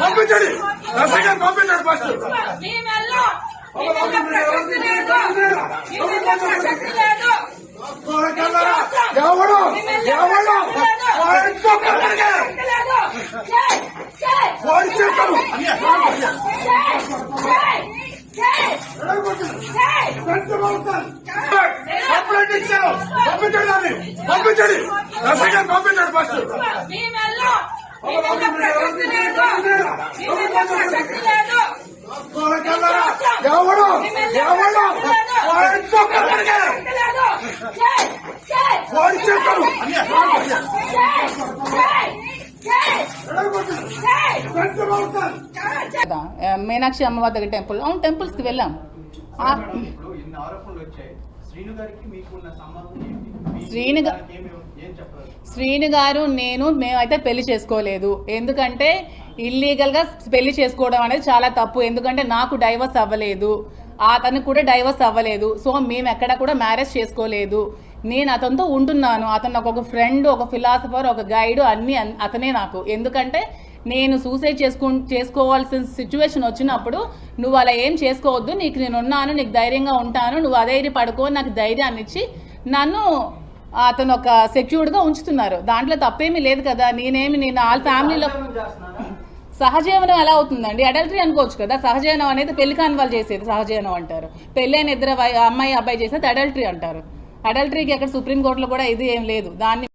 పంపించండి ఫస్ట్ ఎవడు పంపించండి ఫస్ట్ ఎవడు మీనాక్షి అమ్మవారి దగ్గర టెంపుల్ అవును టెంపుల్స్ కి వెళ్ళాం. శ్రీను గారు మేమైతే పెళ్లి చేసుకోలేదు. ఎందుకంటే ఇల్లీగల్ గా పెళ్లి చేసుకోవడం అనేది చాలా తప్పు. ఎందుకంటే నాకు డైవర్స్ అవ్వలేదు, అతనికి కూడా డైవర్స్ అవ్వలేదు. సో మేము ఎక్కడ కూడా మ్యారేజ్ చేసుకోలేదు. నేను అతనితో ఉంటున్నాను. అతను నాకు ఒక ఫ్రెండ్, ఒక ఫిలాసఫర్, ఒక గైడ్ అన్ని అతనే నాకు. ఎందుకంటే నేను సూసైడ్ చేసుకోవాల్సిన సిచ్యువేషన్ వచ్చినప్పుడు నువ్వు అలా ఏం చేసుకోవద్దు, నీకు నేను ఉన్నాను, నీకు ధైర్యంగా ఉంటాను, నువ్వు అధైర్య పడుకో నాకు ధైర్యాన్ని ఇచ్చి నన్ను అతను ఒక సెక్యూర్డ్గా ఉంచుతున్నారు. దాంట్లో తప్పేమీ లేదు కదా. నేను వాళ్ళ ఫ్యామిలీలో సహజీవనం ఎలా అవుతుందండి? అడల్టరీ అనుకోవచ్చు కదా. సహజీవనం అనేది పెళ్లి కాని వాళ్ళు చేసేది సహజీవనం అంటారు. పెళ్ళైన ఇద్దరు అమ్మాయి అబ్బాయి చేసేది అడల్టరీ అంటారు. అడల్టరీకి ఎక్కడ సుప్రీంకోర్టులో కూడా ఇది ఏం లేదు. దాన్ని